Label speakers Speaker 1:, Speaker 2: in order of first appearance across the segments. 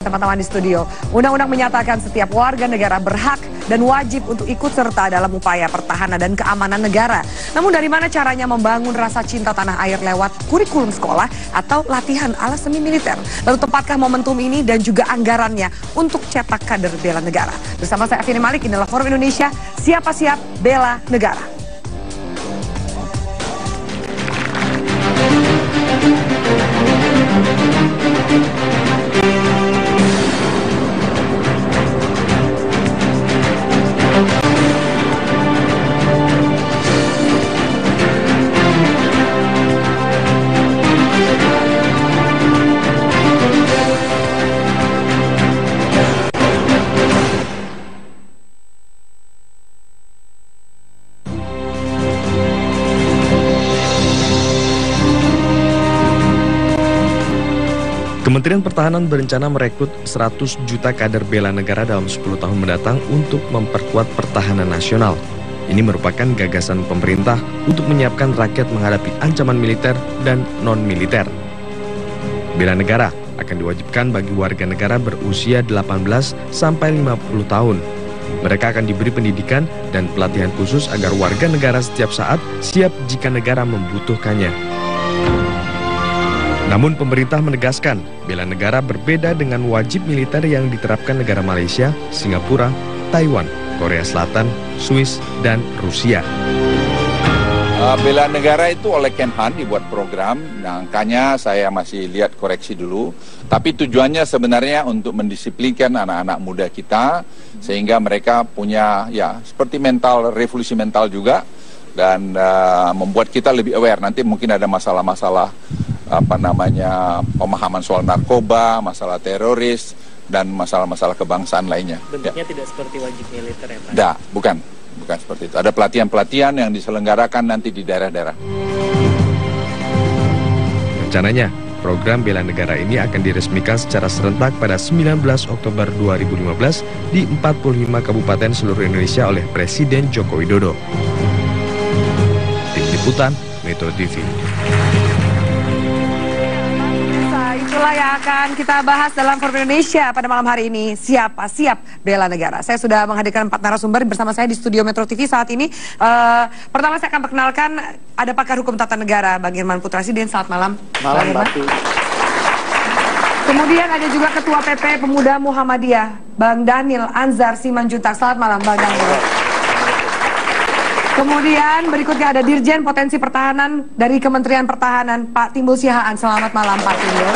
Speaker 1: teman-teman di studio. Undang-undang menyatakan setiap warga negara berhak dan wajib untuk ikut serta dalam upaya pertahanan dan keamanan negara. Namun dari mana caranya membangun rasa cinta tanah air lewat kurikulum sekolah atau latihan ala semi militer? Lalu tepatkah momentum ini dan juga anggarannya untuk cetak kader bela negara? Bersama saya Afini Malik, inilah Forum Indonesia, Siapa Siap Bela Negara.
Speaker 2: Kementerian Pertahanan berencana merekrut 100 juta kader bela negara dalam 10 tahun mendatang untuk memperkuat pertahanan nasional. Ini merupakan gagasan pemerintah untuk menyiapkan rakyat menghadapi ancaman militer dan non-militer. Bela negara akan diwajibkan bagi warga negara berusia 18 sampai 50 tahun. Mereka akan diberi pendidikan dan pelatihan khusus agar warga negara setiap saat siap jika negara membutuhkannya. Namun pemerintah menegaskan, bela negara berbeda dengan wajib militer yang diterapkan negara Malaysia, Singapura, Taiwan, Korea Selatan, Swiss, dan Rusia.
Speaker 3: Bela negara itu oleh Kemhan dibuat program, angkanya saya masih lihat koreksi dulu. Tapi tujuannya sebenarnya untuk mendisiplinkan anak-anak muda kita, sehingga mereka punya ya seperti mental, revolusi mental juga, dan membuat kita lebih aware. Nanti mungkin ada masalah-masalah pemahaman soal narkoba, masalah teroris, dan masalah-masalah kebangsaan lainnya.
Speaker 4: Bentuknya tidak seperti wajib militer ya Pak?
Speaker 3: Tidak, bukan seperti itu. Ada pelatihan-pelatihan yang diselenggarakan nanti di daerah-daerah.
Speaker 2: Rencananya, program bela negara ini akan diresmikan secara serentak pada 19 Oktober 2015 di 45 kabupaten seluruh Indonesia oleh Presiden Joko Widodo. Tim Liputan, Metro TV.
Speaker 1: Itulah yang akan kita bahas dalam Forum Indonesia pada malam hari ini. Siapa siap bela negara? Saya sudah menghadirkan 4 narasumber bersama saya di studio Metro TV saat ini. Pertama saya akan perkenalkan ada pakar hukum tata negara Bang Irman Putra Sidin. Selamat malam.
Speaker 5: Malam, Mbak.
Speaker 1: Kemudian ada juga Ketua PP Pemuda Muhammadiyah Bang Daniel Anzar Simanjuntak. Selamat malam Bang Daniel. Kemudian berikutnya ada Dirjen Potensi Pertahanan dari Kementerian Pertahanan Pak Timbul Sihaan. Selamat malam Pak Timbul.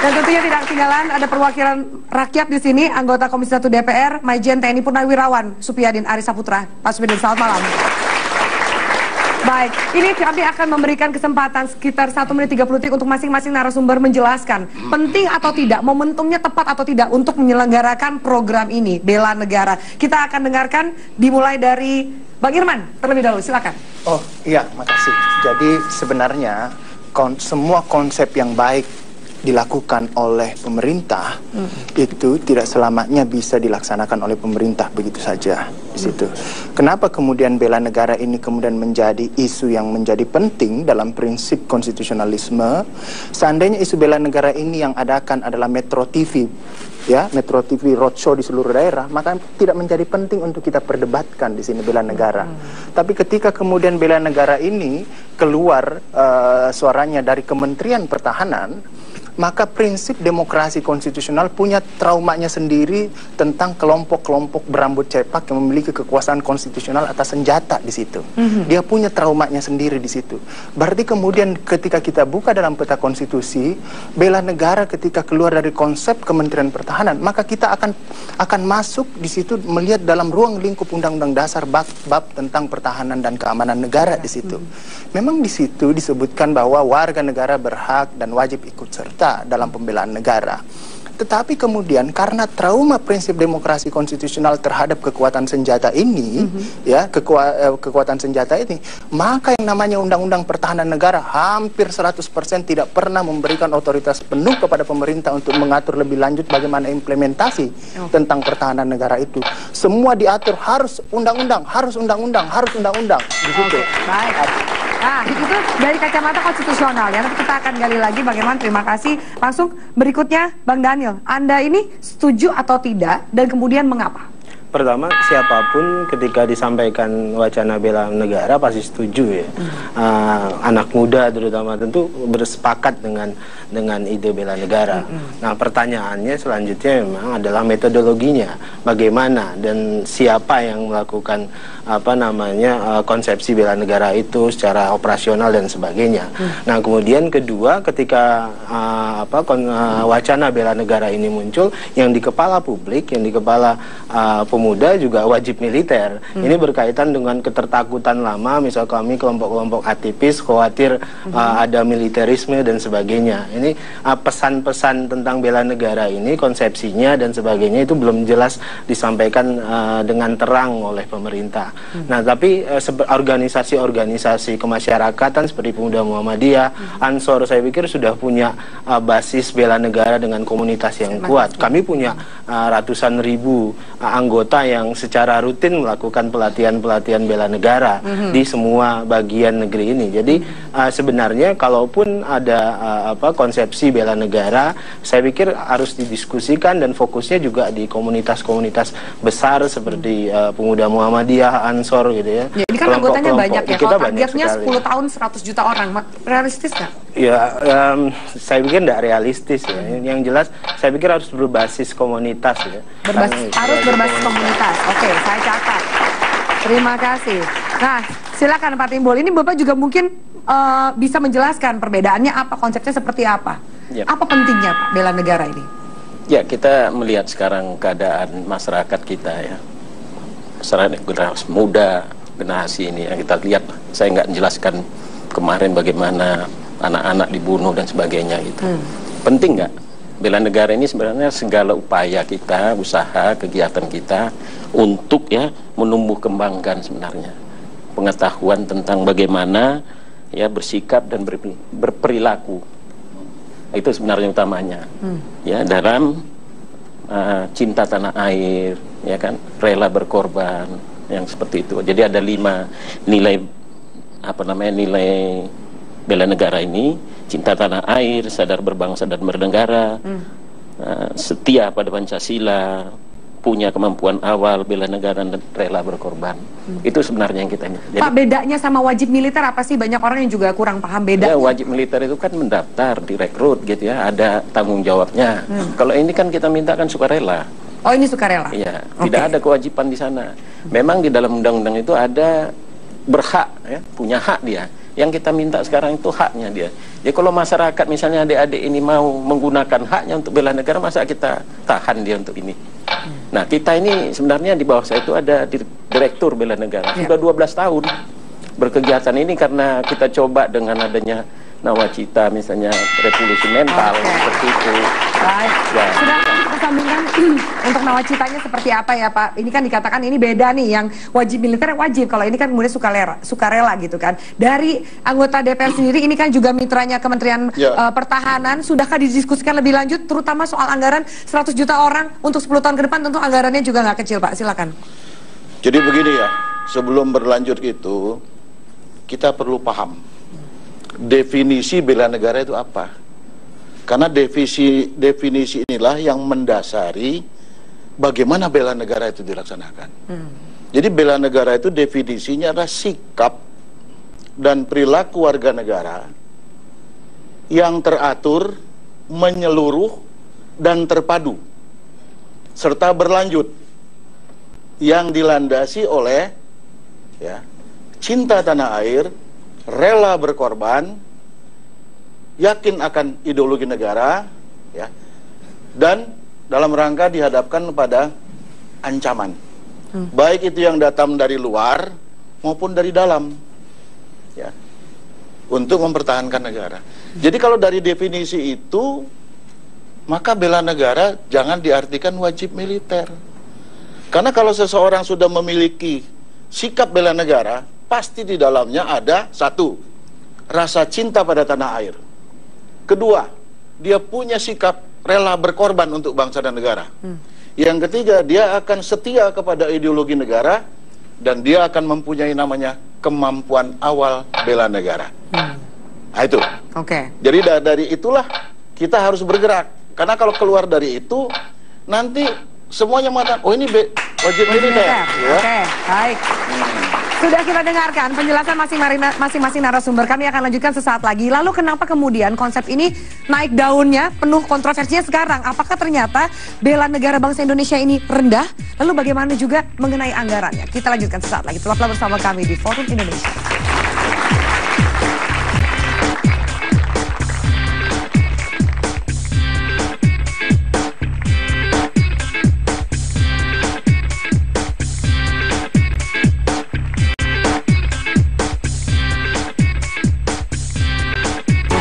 Speaker 1: Dan tentunya tidak ketinggalan ada perwakilan rakyat di sini, anggota Komisi 1 DPR, Majen TNI Purnawirawan Supyadin Arisa Putra. Pak Supyadin, selamat malam. Baik, ini kami akan memberikan kesempatan sekitar 1 menit 30 detik untuk masing-masing narasumber menjelaskan penting atau tidak, momentumnya tepat atau tidak untuk menyelenggarakan program ini, bela negara. Kita akan dengarkan dimulai dari Bang Irman terlebih dahulu, silakan.
Speaker 5: Oh iya, makasih. Jadi sebenarnya semua konsep yang baik dilakukan oleh pemerintah itu tidak selamanya bisa dilaksanakan oleh pemerintah begitu saja di situ. Kenapa kemudian bela negara ini kemudian menjadi isu yang menjadi penting dalam prinsip konstitusionalisme? Seandainya isu bela negara ini yang adakan adalah Metro TV, ya, Metro TV roadshow di seluruh daerah, maka tidak menjadi penting untuk kita perdebatkan di sini bela negara. Tapi ketika kemudian bela negara ini keluar suaranya dari Kementerian Pertahanan, maka prinsip demokrasi konstitusional punya traumanya sendiri tentang kelompok-kelompok berambut cepak yang memiliki kekuasaan konstitusional atas senjata di situ. Dia punya traumanya sendiri di situ. Berarti kemudian ketika kita buka dalam peta konstitusi, bela negara ketika keluar dari konsep Kementerian Pertahanan, maka kita akan masuk di situ melihat dalam ruang lingkup Undang-Undang Dasar bab tentang pertahanan dan keamanan negara di situ. Memang di situ disebutkan bahwa warga negara berhak dan wajib ikut serta dalam pembelaan negara. Tetapi kemudian karena trauma prinsip demokrasi konstitusional terhadap kekuatan senjata ini, ya, kekuatan senjata ini, maka yang namanya Undang-Undang Pertahanan Negara hampir 100% tidak pernah memberikan otoritas penuh kepada pemerintah untuk mengatur lebih lanjut bagaimana implementasi tentang pertahanan negara itu. Semua diatur harus undang-undang, harus undang-undang, harus undang-undang. Di situ.
Speaker 1: Baik. Nah, itu dari kacamata konstitusional ya. Nanti kita akan gali lagi bagaimana. Terima kasih. Langsung berikutnya, Bang Daniel. Anda ini setuju atau tidak dan kemudian mengapa?
Speaker 6: Pertama, siapapun ketika disampaikan wacana bela negara pasti setuju ya. Anak muda terutama tentu bersepakat dengan ide bela negara. Nah, pertanyaannya selanjutnya memang adalah metodologinya, bagaimana dan siapa yang melakukan konsepsi bela negara itu secara operasional dan sebagainya. Nah, kemudian kedua, ketika wacana bela negara ini muncul, yang di kepala publik, yang di kepala pemuda juga wajib militer. Ini berkaitan dengan ketertakutan lama, misal kami kelompok-kelompok aktivis khawatir ada militerisme dan sebagainya. Ini pesan-pesan tentang bela negara ini, konsepsinya dan sebagainya itu belum jelas disampaikan dengan terang oleh pemerintah. Nah, tapi organisasi-organisasi kemasyarakatan seperti Pemuda Muhammadiyah, Ansor, saya pikir sudah punya basis bela negara dengan komunitas yang kuat. Kami punya ratusan ribu anggota yang secara rutin melakukan pelatihan-pelatihan bela negara di semua bagian negeri ini. Jadi sebenarnya kalaupun ada konsepsi bela negara, saya pikir harus didiskusikan dan fokusnya juga di komunitas-komunitas besar seperti Pemuda Muhammadiyah, Ansor gitu ya.
Speaker 1: Ini kan anggotanya banyak ya. Kalau targetnya 10
Speaker 6: sekali.
Speaker 1: tahun 100 juta orang, realistis nggak?
Speaker 6: Ya, saya pikir tidak realistis ya. Yang jelas, saya pikir harus berbasis komunitas ya.
Speaker 1: Harus berbasis komunitas. Oke, saya catat. Terima kasih. Nah, silakan Pak Timbul. Ini Bapak juga mungkin bisa menjelaskan perbedaannya apa, konsepnya seperti apa.
Speaker 7: Ya.
Speaker 1: Apa pentingnya Pak bela negara ini?
Speaker 7: Ya, kita melihat sekarang keadaan masyarakat kita ya. Masyarakat generasi muda, generasi ini yang kita lihat. Saya nggak menjelaskan kemarin bagaimana anak-anak dibunuh dan sebagainya gitu. Penting nggak? Bela negara ini sebenarnya segala upaya kita, usaha, kegiatan kita untuk ya menumbuh kembangkan sebenarnya pengetahuan tentang bagaimana ya bersikap dan berperilaku. Itu sebenarnya utamanya. Ya, dalam cinta tanah air, ya kan, rela berkorban, yang seperti itu. Jadi ada 5 nilai nilai bela negara ini: cinta tanah air, sadar berbangsa dan bernegara, setia pada Pancasila, punya kemampuan awal bela negara dan rela berkorban. Itu sebenarnya yang kita ini. Jadi,
Speaker 1: Pak, bedanya sama wajib militer apa sih? Banyak orang yang juga kurang paham bedanya.
Speaker 7: Ya, wajib militer itu kan mendaftar, direkrut gitu ya, ada tanggung jawabnya. Kalau ini kan kita mintakan sukarela.
Speaker 1: Oh, ini sukarela?
Speaker 7: Iya, tidak ada kewajiban di sana. Memang di dalam undang-undang itu ada berhak, ya, punya hak dia. Yang kita minta sekarang itu haknya dia. Jadi kalau masyarakat misalnya adik-adik ini mau menggunakan haknya untuk bela negara, masa kita tahan dia untuk ini? Nah, kita ini sebenarnya di bawah saya itu ada direktur bela negara. Sudah 12 tahun berkegiatan ini karena kita coba dengan adanya nawacita misalnya revolusi mental seperti itu.
Speaker 1: Baik.
Speaker 7: Ya.
Speaker 1: Sudah kita sambungkan untuk nawacitanya seperti apa ya Pak? Ini kan dikatakan ini beda nih, yang wajib militer wajib, kalau ini kan kemudian sukarela gitu kan. Dari anggota DPR sendiri, ini kan juga mitranya Kementerian Pertahanan, sudahkah didiskusikan lebih lanjut terutama soal anggaran 100 juta orang untuk 10 tahun ke depan? Tentu anggarannya juga nggak kecil Pak, silakan.
Speaker 8: Jadi begini ya, sebelum berlanjut itu kita perlu paham definisi bela negara itu apa. Karena definisi inilah yang mendasari bagaimana bela negara itu dilaksanakan. Jadi bela negara itu definisinya adalah sikap dan perilaku warga negara yang teratur, menyeluruh, dan terpadu, serta berlanjut, yang dilandasi oleh ya, cinta tanah air, rela berkorban, yakin akan ideologi negara, ya, dan dalam rangka dihadapkan pada ancaman, baik itu yang datang dari luar maupun dari dalam, ya, untuk mempertahankan negara. Jadi kalau dari definisi itu, maka bela negara jangan diartikan wajib militer. Karena kalau seseorang sudah memiliki sikap bela negara, pasti di dalamnya ada satu, rasa cinta pada tanah air. Kedua, dia punya sikap rela berkorban untuk bangsa dan negara. Yang ketiga, dia akan setia kepada ideologi negara dan dia akan mempunyai namanya kemampuan awal bela negara. Nah itu. Jadi dari itulah kita harus bergerak. Karena kalau keluar dari itu, nanti semuanya mengatakan, oh ini wajib militer. Ya.
Speaker 1: Baik. Sudah kita dengarkan penjelasan masing-masing narasumber. Kami akan lanjutkan sesaat lagi. Lalu kenapa kemudian konsep ini naik daunnya, penuh kontroversinya sekarang? Apakah ternyata bela negara bangsa Indonesia ini rendah? Lalu bagaimana juga mengenai anggarannya? Kita lanjutkan sesaat lagi. Tetaplah bersama kami di Forum Indonesia.